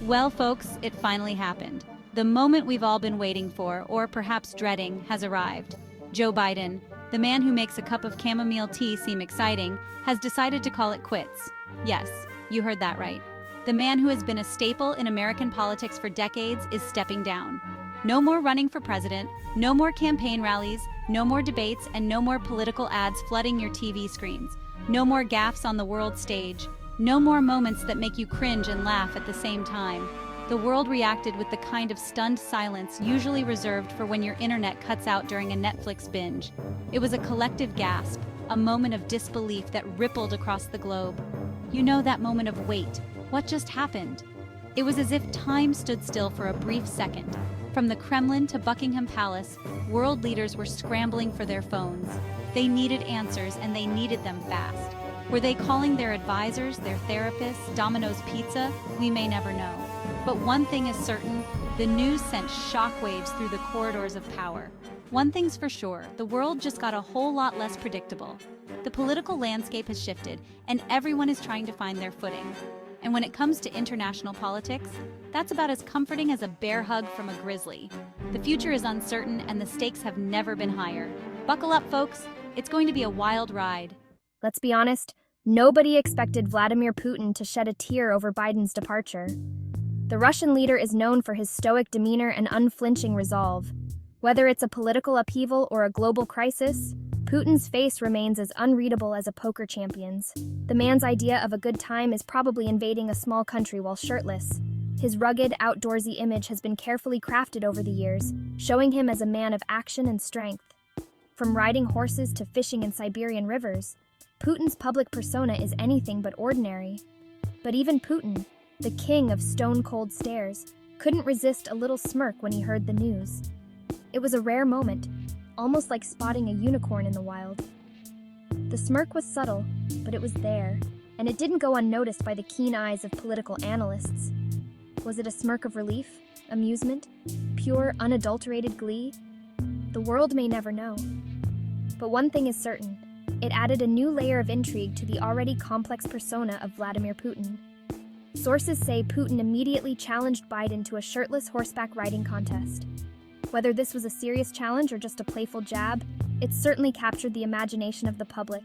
Well, folks, it finally happened. The moment we've all been waiting for, or perhaps dreading, has arrived. Joe Biden, the man who makes a cup of chamomile tea seem exciting, has decided to call it quits. Yes, you heard that right. The man who has been a staple in American politics for decades is stepping down. No more running for president, no more campaign rallies, no more debates, and no more political ads flooding your TV screens. No more gaffes on the world stage. No more moments that make you cringe and laugh at the same time. The world reacted with the kind of stunned silence usually reserved for when your internet cuts out during a Netflix binge. It was a collective gasp, a moment of disbelief that rippled across the globe. You know that moment of wait, what just happened? It was as if time stood still for a brief second. From the Kremlin to Buckingham Palace, world leaders were scrambling for their phones. They needed answers, and they needed them fast. Were they calling their advisors, their therapists, Domino's Pizza? We may never know. But one thing is certain, the news sent shockwaves through the corridors of power. One thing's for sure, the world just got a whole lot less predictable. The political landscape has shifted, and everyone is trying to find their footing. And when it comes to international politics, that's about as comforting as a bear hug from a grizzly. The future is uncertain, and the stakes have never been higher. Buckle up, folks. It's going to be a wild ride. Let's be honest, nobody expected Vladimir Putin to shed a tear over Biden's departure. The Russian leader is known for his stoic demeanor and unflinching resolve. Whether it's a political upheaval or a global crisis, Putin's face remains as unreadable as a poker champion's. The man's idea of a good time is probably invading a small country while shirtless. His rugged, outdoorsy image has been carefully crafted over the years, showing him as a man of action and strength. From riding horses to fishing in Siberian rivers, Putin's public persona is anything but ordinary. But even Putin, the king of stone-cold stares, couldn't resist a little smirk when he heard the news. It was a rare moment, almost like spotting a unicorn in the wild. The smirk was subtle, but it was there, and it didn't go unnoticed by the keen eyes of political analysts. Was it a smirk of relief, amusement, pure, unadulterated glee? The world may never know. But one thing is certain, it added a new layer of intrigue to the already complex persona of Vladimir Putin. Sources say Putin immediately challenged Biden to a shirtless horseback riding contest. Whether this was a serious challenge or just a playful jab, it certainly captured the imagination of the public.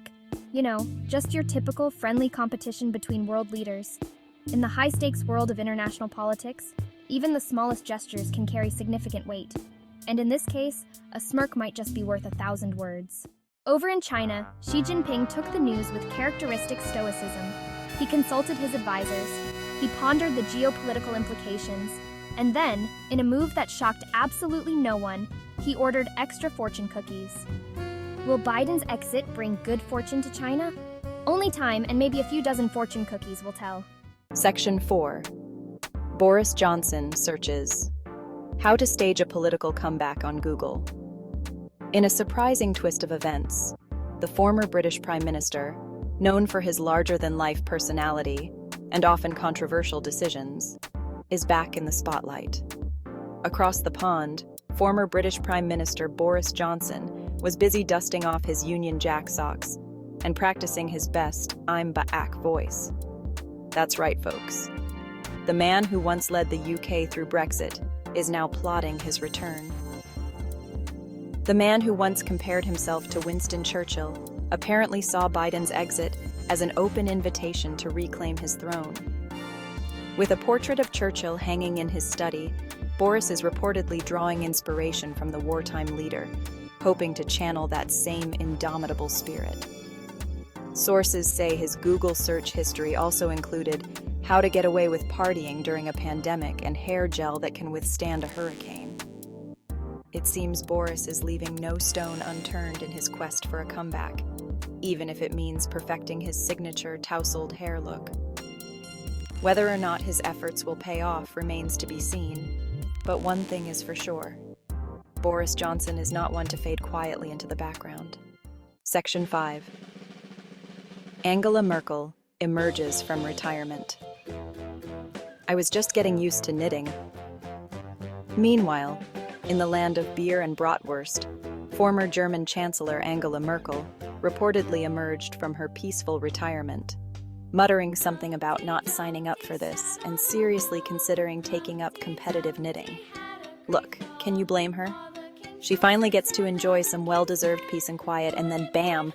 You know, just your typical friendly competition between world leaders. In the high-stakes world of international politics, even the smallest gestures can carry significant weight. And in this case, a smirk might just be worth 1,000 words. Over in China, Xi Jinping took the news with characteristic stoicism. He consulted his advisors, he pondered the geopolitical implications, and then, in a move that shocked absolutely no one, he ordered extra fortune cookies. Will Biden's exit bring good fortune to China? Only time and maybe a few dozen fortune cookies will tell. Section 4. Boris Johnson searches how to stage a political comeback on Google. In a surprising twist of events, the former British Prime Minister, known for his larger-than-life personality and often controversial decisions, is back in the spotlight. Across the pond, former British Prime Minister Boris Johnson was busy dusting off his Union Jack socks and practicing his best "I'm back" voice. That's right, folks. The man who once led the UK through Brexit is now plotting his return. The man who once compared himself to Winston Churchill apparently saw Biden's exit as an open invitation to reclaim his throne. With a portrait of Churchill hanging in his study, Boris is reportedly drawing inspiration from the wartime leader, hoping to channel that same indomitable spirit. Sources say his Google search history also included how to get away with partying during a pandemic and hair gel that can withstand a hurricane. It seems Boris is leaving no stone unturned in his quest for a comeback, even if it means perfecting his signature tousled hair look. Whether or not his efforts will pay off remains to be seen, but one thing is for sure. Boris Johnson is not one to fade quietly into the background. Section 5. Angela Merkel emerges from retirement. I was just getting used to knitting. Meanwhile, in the land of beer and bratwurst, former German Chancellor Angela Merkel reportedly emerged from her peaceful retirement. muttering something about not signing up for this and seriously considering taking up competitive knitting. Look, can you blame her? She finally gets to enjoy some well-deserved peace and quiet, and then bam,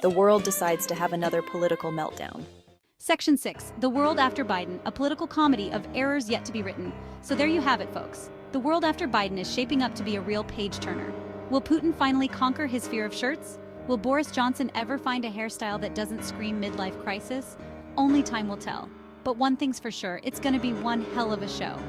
the world decides to have another political meltdown. Section 6, The World After Biden, a political comedy of errors yet to be written. So there you have it, folks. The world after Biden is shaping up to be a real page-turner. Will Putin finally conquer his fear of shirts? Will Boris Johnson ever find a hairstyle that doesn't scream midlife crisis? Only time will tell. But one thing's for sure, it's gonna be one hell of a show.